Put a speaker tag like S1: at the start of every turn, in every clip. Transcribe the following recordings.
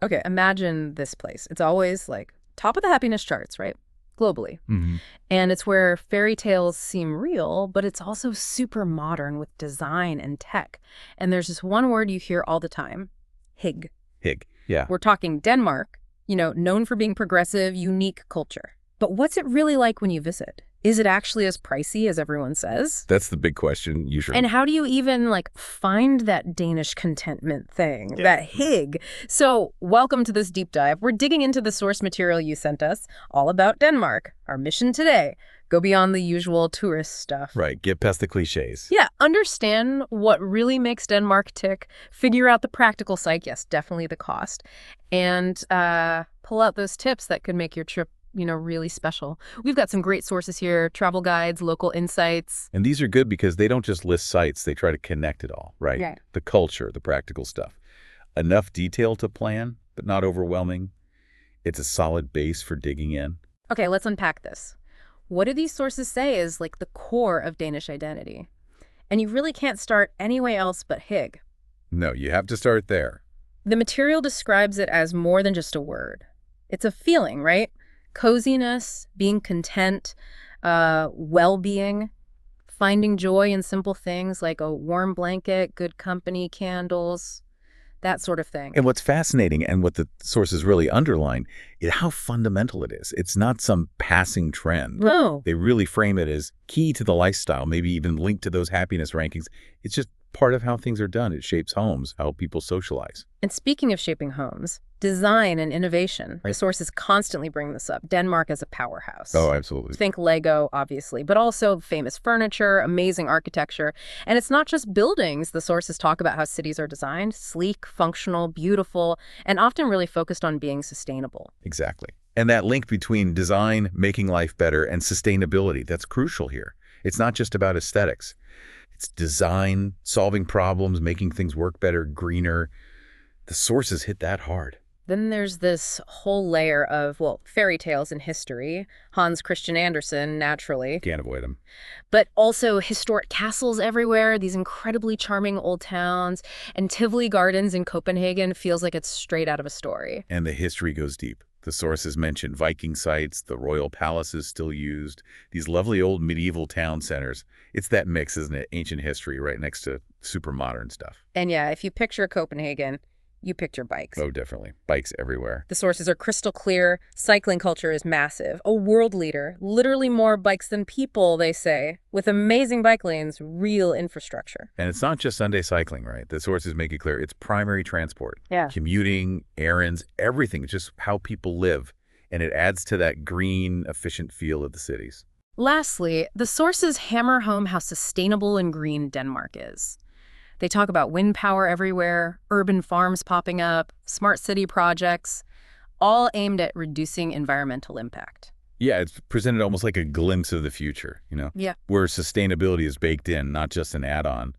S1: Okay, imagine this place. It's always like top of the happiness charts, right? Globally.
S2: Hmm.
S1: And it's where fairy tales seem real, but it's also super modern with design and tech. And there's this one word you hear all the time, Hygge.
S2: Hygge, yeah.
S1: We're talking Denmark, known for being progressive, unique culture. But what's it really like when you visit? Is it actually as pricey as everyone says?
S2: That's the big question, usually.
S1: And how do you even, find that Danish contentment thing, that Hygge? So welcome to this deep dive. We're digging into the source material you sent us, all about Denmark. Our mission today, go beyond the usual tourist stuff.
S2: Right, get past the cliches.
S1: Yeah, understand what really makes Denmark tick, figure out the practical side, yes, definitely the cost, and pull out those tips that could make your trip really special. We've got some great sources here, travel guides, local insights.
S2: And these are good because they don't just list sites, they try to connect it all, right?
S1: Yeah.
S2: The culture, the practical stuff. Enough detail to plan, but not overwhelming. It's a solid base for digging in.
S1: Okay, let's unpack this. What do these sources say is the core of Danish identity? And you really can't start anywhere else but Hygge.
S2: No, you have to start there.
S1: The material describes it as more than just a word. It's a feeling, right? Coziness, being content, well-being, finding joy in simple things like a warm blanket, good company, candles, that sort of thing.
S2: And what's fascinating and what the sources really underline is how fundamental it is. It's not some passing trend.
S1: No.
S2: They really frame it as key to the lifestyle, maybe even linked to those happiness rankings. It's just part of how things are done. It shapes homes, how people socialize.
S1: And speaking of shaping homes, design and innovation. The sources constantly bring this up. Denmark as a powerhouse.
S2: Oh, absolutely.
S1: Think Lego, obviously, but also famous furniture, amazing architecture. And it's not just buildings. The sources talk about how cities are designed, sleek, functional, beautiful, and often really focused on being sustainable.
S2: Exactly. And that link between design, making life better, and sustainability, that's crucial here. It's not just about aesthetics. It's design, solving problems, making things work better, greener. The sources hit that hard.
S1: Then there's this whole layer of, fairy tales in history. Hans Christian Andersen, naturally.
S2: Can't avoid them.
S1: But also historic castles everywhere, these incredibly charming old towns. And Tivoli Gardens in Copenhagen feels like it's straight out of a story.
S2: And the history goes deep. The sources mention Viking sites, the royal palaces still used, these lovely old medieval town centers. It's that mix, isn't it? Ancient history right next to super modern stuff.
S1: And yeah, if you picture Copenhagen, you picture bikes.
S2: Oh, definitely. Bikes everywhere.
S1: The sources are crystal clear. Cycling culture is massive. A world leader. Literally more bikes than people, they say. With amazing bike lanes, real infrastructure.
S2: And it's not just Sunday cycling, right? The sources make it clear. It's primary transport.
S1: Yeah.
S2: Commuting, errands, everything. It's just how people live. And it adds to that green, efficient feel of the cities.
S1: Lastly, the sources hammer home how sustainable and green Denmark is. They talk about wind power everywhere, urban farms popping up, smart city projects, all aimed at reducing environmental impact.
S2: Yeah, it's presented almost like a glimpse of the future,
S1: Yeah.
S2: where sustainability is baked in, not just an add-on,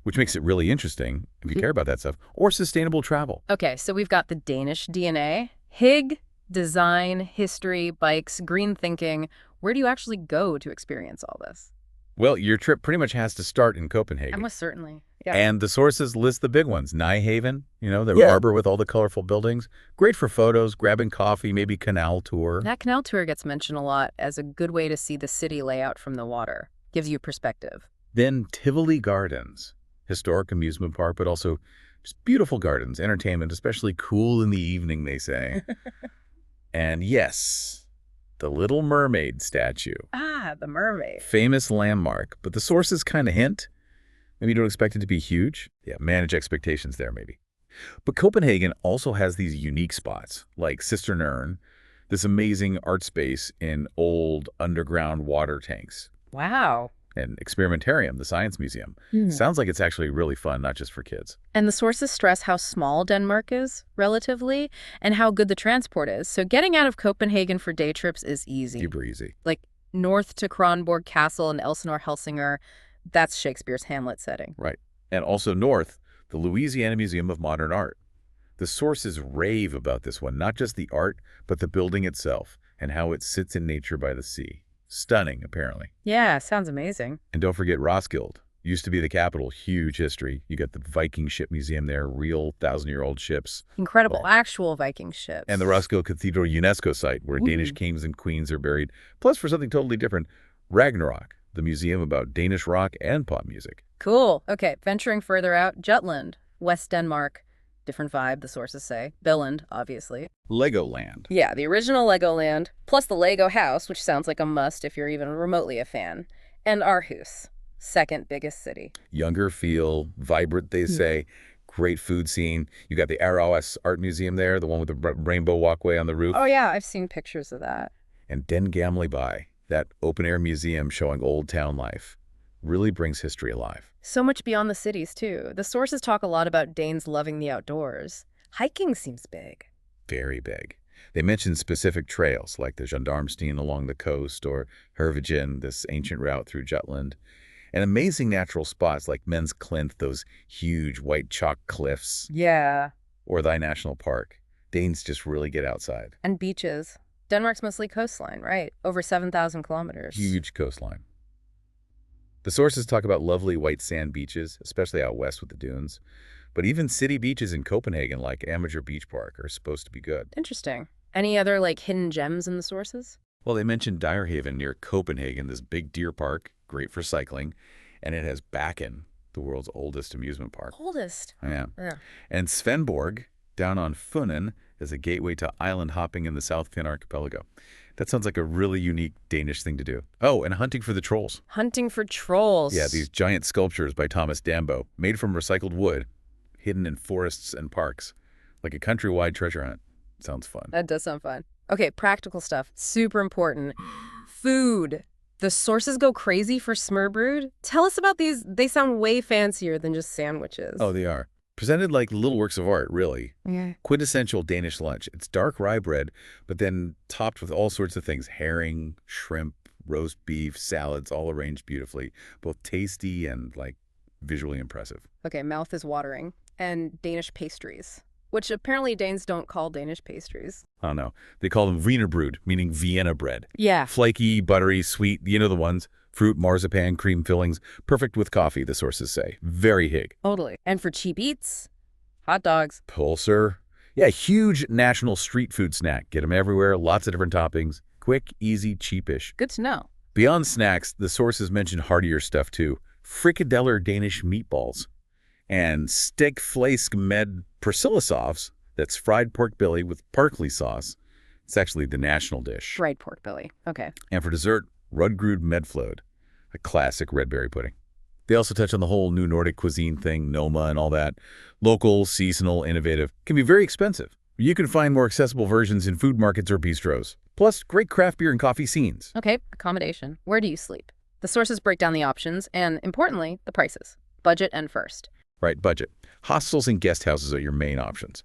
S2: which makes it really interesting if you care about that stuff, or sustainable travel.
S1: Okay, so we've got the Danish DNA, Hygge, design, history, bikes, green thinking. Where do you actually go to experience all this?
S2: Well, your trip pretty much has to start in Copenhagen.
S1: Almost certainly. Yeah.
S2: And the sources list the big ones. Nyhavn, the harbor with all the colorful buildings. Great for photos, grabbing coffee, maybe canal tour.
S1: That canal tour gets mentioned a lot as a good way to see the city layout from the water. Gives you perspective.
S2: Then Tivoli Gardens, historic amusement park, but also just beautiful gardens, entertainment, especially cool in the evening, they say. And yes, the Little Mermaid statue.
S1: Ah, the mermaid.
S2: Famous landmark, but the sources kind of hint. Maybe you don't expect it to be huge. Yeah, manage expectations there maybe. But Copenhagen also has these unique spots, like Cisternerne, this amazing art space in old underground water tanks.
S1: Wow.
S2: And Experimentarium, the science museum. Sounds like it's actually really fun, not just for kids.
S1: And the sources stress how small Denmark is, relatively, and how good the transport is. So getting out of Copenhagen for day trips is easy.
S2: Super easy.
S1: Like north to Kronborg Castle and Elsinore Helsingør, that's Shakespeare's Hamlet setting.
S2: Right. And also north, the Louisiana Museum of Modern Art. The sources rave about this one, not just the art, but the building itself and how it sits in nature by the sea. Stunning, apparently.
S1: Yeah, sounds amazing.
S2: And don't forget Roskilde, Used to be the capital, huge history. You got the Viking ship museum there, real thousand-year-old ships.
S1: Incredible.
S2: Oh.
S1: Actual Viking ships.
S2: And the Roskilde Cathedral UNESCO site, where Danish kings and queens are buried. Plus, for something totally different, Ragnarok, the museum about Danish rock and pop music.
S1: Cool. Okay, venturing further out, Jutland, West Denmark. Different vibe, the sources say. Billund, obviously.
S2: Legoland.
S1: Yeah, the original Legoland, plus the Lego house, which sounds like a must if you're even remotely a fan. And Aarhus, second biggest city.
S2: Younger feel, vibrant, they say. Great food scene. You got the Aarhus Art Museum there, the one with the rainbow walkway on the roof.
S1: Oh yeah, I've seen pictures of that.
S2: And Den Gamle By, that open-air museum showing old town life. Really brings history alive.
S1: So much beyond the cities, too. The sources talk a lot about Danes loving the outdoors. Hiking seems big.
S2: Very big. They mention specific trails, like the Gendarmsteen along the coast, or Hervigen, this ancient route through Jutland. And amazing natural spots like Mens Klint, those huge white chalk cliffs.
S1: Yeah.
S2: Or Thy National Park. Danes just really get outside.
S1: And beaches. Denmark's mostly coastline, right? Over 7,000 kilometers.
S2: Huge coastline. The sources talk about lovely white sand beaches, especially out west with the dunes. But even city beaches in Copenhagen, like Amager Beach Park, are supposed to be good.
S1: Interesting. Any other, like, hidden gems in the sources?
S2: Well, they mentioned Dyrehaven near Copenhagen, this big deer park, great for cycling. And it has Bakken, the world's oldest amusement park.
S1: Oldest?
S2: Yeah.
S1: Yeah.
S2: And Svendborg, down on Funen, is a gateway to island hopping in the South Finn archipelago. That sounds like a really unique Danish thing to do. Oh, and hunting for the trolls.
S1: Hunting for trolls.
S2: Yeah, these giant sculptures by Thomas Dambo, made from recycled wood, hidden in forests and parks. Like a countrywide treasure hunt. Sounds fun.
S1: That does sound fun. Okay, practical stuff. Super important. Food. The sources go crazy for smørbrød. Tell us about these. They sound way fancier than just sandwiches.
S2: Oh, they are. Presented like little works of art, really.
S1: Yeah.
S2: Quintessential Danish lunch. It's dark rye bread, but then topped with all sorts of things. Herring, shrimp, roast beef, salads, all arranged beautifully. Both tasty and, like, visually impressive.
S1: Okay, mouth is watering. And Danish pastries, which apparently Danes don't call Danish pastries.
S2: Oh, no. They call them Wienerbrød, meaning Vienna bread.
S1: Yeah.
S2: Flaky, buttery, sweet, you know the ones. Fruit, marzipan, cream fillings. Perfect with coffee, the sources say. Very Hygge.
S1: Totally. And for cheap eats, hot dogs.
S2: Pulsar. Yeah, huge national street food snack. Get them everywhere, lots of different toppings. Quick, easy, cheapish.
S1: Good to know.
S2: Beyond snacks, the sources mention heartier stuff too. Frikadeller Danish meatballs. And stegflæsk med persillesauce, that's fried pork belly with parsley sauce. It's actually the national dish.
S1: Fried pork belly. Okay.
S2: And for dessert, Rudgrud medfløde, a classic red berry pudding. They also touch on the whole new Nordic cuisine thing, Noma and all that. Local, seasonal, innovative. Can be very expensive. You can find more accessible versions in food markets or bistros. Plus, great craft beer and coffee scenes.
S1: Okay, accommodation. Where do you sleep? The sources break down the options and, importantly, the prices. Budget and first.
S2: Right, budget. Hostels and guest houses are your main options.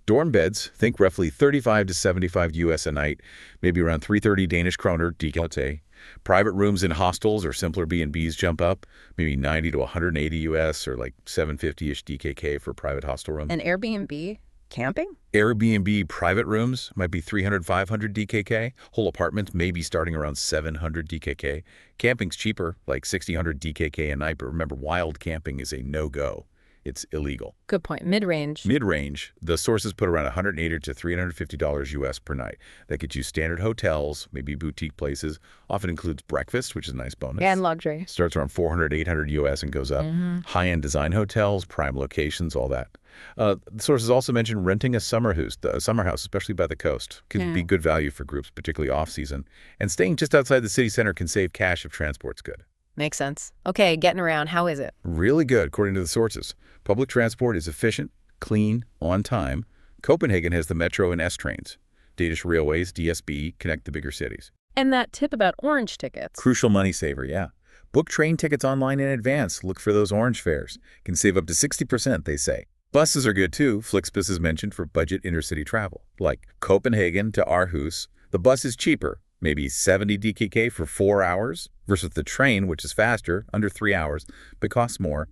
S2: Dorm beds, think roughly 35 to 75 US a night, maybe around 330 Danish kroner, DKK. Private rooms in hostels or simpler B&Bs jump up, maybe 90 to 180 US or like 750-ish DKK for private hostel rooms.
S1: And Airbnb? Camping?
S2: Airbnb private rooms might be 300, 500 DKK. Whole apartments may be starting around 700 DKK. Camping's cheaper, like 600 DKK a night, but remember, wild camping is a no-go. It's illegal.
S1: Good point. Mid-range.
S2: Mid-range, the sources put around $180 to $350 US per night. That gets you standard hotels, maybe boutique places. Often includes breakfast, which is a nice bonus.
S1: And luxury.
S2: Starts around 400, 800 US and goes up. High-end design hotels, prime locations, all that. The sources also mention renting a summer house, especially by the coast. Can be good value for groups, particularly off-season. And staying just outside the city center can save cash if transport's good.
S1: Makes sense. Okay, getting around. How is it?
S2: Really good, according to the sources. Public transport is efficient, clean, on time. Copenhagen has the metro and S-trains. Danish railways, DSB, connect the bigger cities.
S1: And that tip about orange tickets.
S2: Crucial money saver, yeah. Book train tickets online in advance. Look for those orange fares. Can save up to 60%, they say. Buses are good too. Flixbus is mentioned for budget intercity travel. Like Copenhagen to Aarhus, the bus is cheaper. Maybe 70 DKK for 4 hours versus the train, which is faster, under 3 hours, but costs more.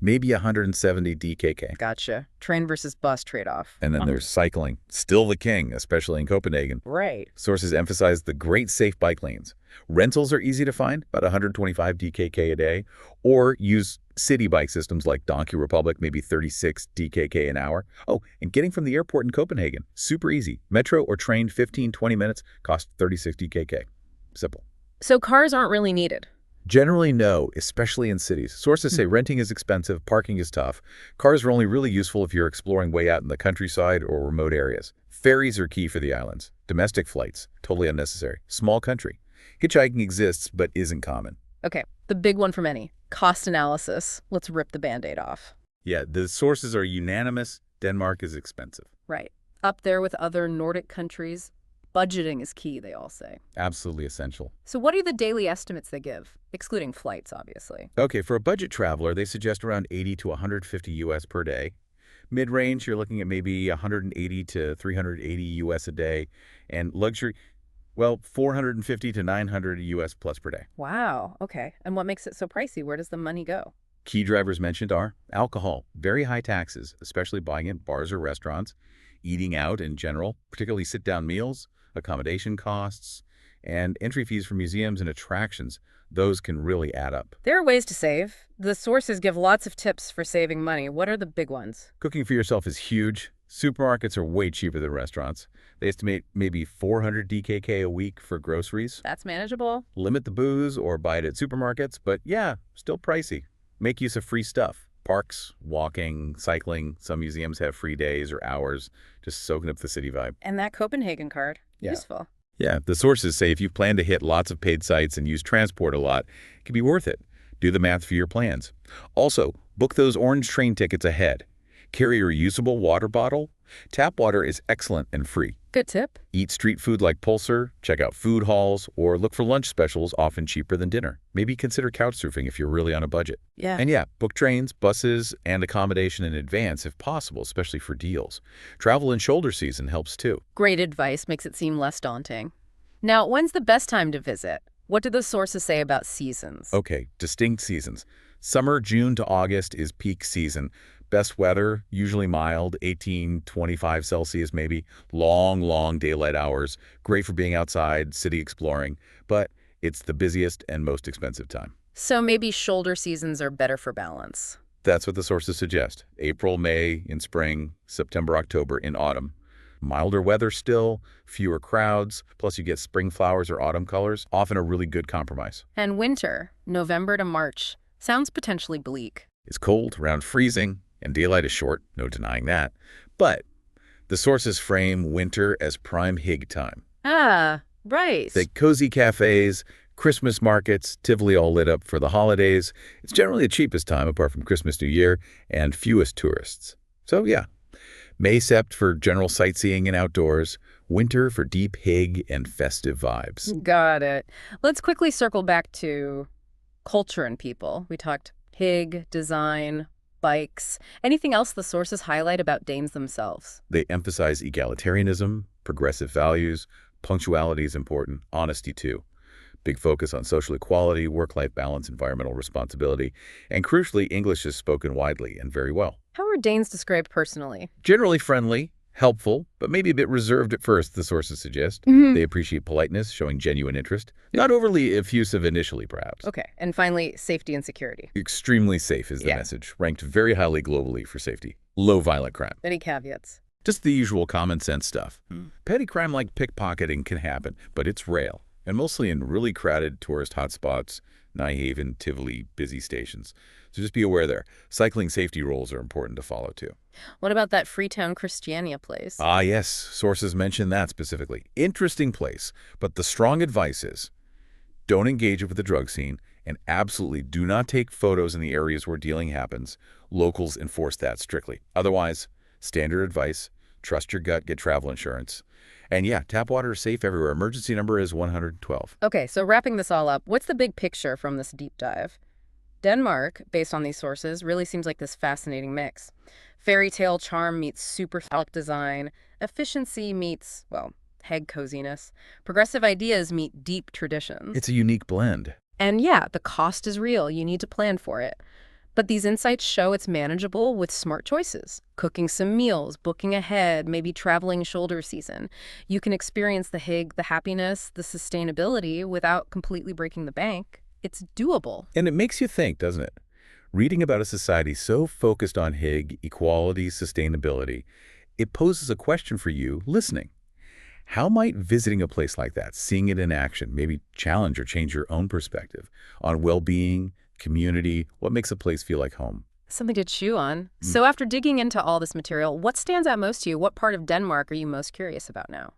S2: Maybe 170 DKK.
S1: Gotcha. Train versus bus trade-off.
S2: And then there's cycling. Still the king, especially in Copenhagen.
S1: Right.
S2: Sources emphasize the great safe bike lanes. Rentals are easy to find, about 125 DKK a day, or use City bike systems like Donkey Republic, maybe 36 DKK an hour. Oh, and getting from the airport in Copenhagen, super easy. Metro or train, 15, 20 minutes, cost 36 DKK. Simple.
S1: So cars aren't really needed.
S2: Generally, no, especially in cities. Sources say renting is expensive, parking is tough. Cars are only really useful if you're exploring way out in the countryside or remote areas. Ferries are key for the islands. Domestic flights, totally unnecessary. Small country. Hitchhiking exists, but isn't common.
S1: Okay, the big one for many, cost analysis. Let's rip the Band-Aid off.
S2: Yeah, the sources are unanimous. Denmark is expensive.
S1: Right. Up there with other Nordic countries. Budgeting is key, they all say.
S2: Absolutely essential.
S1: So what are the daily estimates they give? Excluding flights, obviously.
S2: Okay, for a budget traveler, they suggest around 80 to 150 US per day. Mid-range, you're looking at maybe 180 to 380 US a day. And luxury, well, 450 to 900 US plus per day.
S1: Wow, okay. And what makes it so pricey? Where does the money go?
S2: Key drivers mentioned are alcohol, very high taxes, especially buying in bars or restaurants, eating out in general, particularly sit-down meals, accommodation costs, and entry fees for museums and attractions. Those can really add up.
S1: There are ways to save. The sources give lots of tips for saving money. What are the big ones?
S2: Cooking for yourself is huge. Supermarkets are way cheaper than restaurants. They estimate maybe 400 DKK a week for groceries.
S1: That's manageable.
S2: Limit the booze or buy it at supermarkets, but yeah, still pricey. Make use of free stuff. Parks, walking, cycling. Some museums have free days or hours, just soaking up the city vibe.
S1: And that Copenhagen card.
S2: Yeah.
S1: Useful.
S2: Yeah, the sources say if you plan to hit lots of paid sites and use transport a lot, it can be worth it. Do the math for your plans. Also, book those orange train tickets ahead. Carry a reusable water bottle. Tap water is excellent and free.
S1: Good tip.
S2: Eat street food like pulsar, check out food halls, or look for lunch specials often cheaper than dinner. Maybe consider couch surfing if you're really on a budget.
S1: Yeah.
S2: And yeah, book trains, buses, and accommodation in advance if possible, especially for deals. Travel in shoulder season helps too.
S1: Great advice. Makes it seem less daunting. Now, when's the best time to visit? What do the sources say about seasons?
S2: Okay, distinct seasons. Summer, June to August is peak season. Best weather, usually mild, 18, 25 Celsius maybe. Long daylight hours. Great for being outside, city exploring. But it's the busiest and most expensive time.
S1: So maybe shoulder seasons are better for balance.
S2: That's what the sources suggest. April, May in spring, September, October in autumn. Milder weather still, fewer crowds, plus you get spring flowers or autumn colors. Often a really good compromise.
S1: And winter, November to March, sounds potentially bleak.
S2: It's cold, around freezing, and daylight is short, no denying that. But the sources frame winter as prime Hygge time.
S1: Ah, right.
S2: The cozy cafes, Christmas markets, Tivoli all lit up for the holidays. It's generally the cheapest time, apart from Christmas, New Year, and fewest tourists. So yeah, May, Sept for general sightseeing and outdoors, winter for deep Hygge and festive vibes.
S1: Got it. Let's quickly circle back to culture and people. We talked Hygge, design, bikes. Anything else the sources highlight about Danes themselves?
S2: They emphasize egalitarianism, progressive values, punctuality is important, honesty too. Big focus on social equality, work-life balance, environmental responsibility, and crucially, English is spoken widely and very well.
S1: How are Danes described personally?
S2: Generally friendly, helpful, but maybe a bit reserved at first, the sources suggest.
S1: Mm-hmm.
S2: They appreciate politeness, showing genuine interest. Not overly effusive initially, perhaps.
S1: Okay, and finally, safety and security.
S2: Extremely safe is the message, ranked very highly globally for safety. Low violent crime.
S1: Any caveats?
S2: Just the usual common sense stuff. Petty crime like pickpocketing can happen, but it's rare, and mostly in really crowded tourist hotspots, Nyhavn, Tivoli, busy stations. So just be aware there. Cycling safety rules are important to follow too.
S1: What about that Freetown Christiania place?
S2: Ah, yes. Sources mention that specifically. Interesting place, but the strong advice is don't engage with the drug scene and absolutely do not take photos in the areas where dealing happens. Locals enforce that strictly. Otherwise, standard advice, trust your gut, get travel insurance. And yeah, tap water is safe everywhere. Emergency number is 112.
S1: Okay, so wrapping this all up, what's the big picture from this deep dive? Denmark, based on these sources, really seems like this fascinating mix. Fairy tale charm meets super sleek design. Efficiency meets, well, Hygge coziness. Progressive ideas meet deep traditions.
S2: It's a unique blend.
S1: And yeah, the cost is real. You need to plan for it. But these insights show it's manageable with smart choices. Cooking some meals, booking ahead, maybe traveling shoulder season. You can experience the Hygge, the happiness, the sustainability without completely breaking the bank. It's doable.
S2: And it makes you think, doesn't it? Reading about a society so focused on Hygge, equality, sustainability, it poses a question for you listening. How might visiting a place like that, seeing it in action, maybe challenge or change your own perspective on well-being, community, what makes a place feel like home?
S1: Something to chew on.
S2: Mm.
S1: So after digging into all this material, what stands out most to you? What part of Denmark are you most curious about now?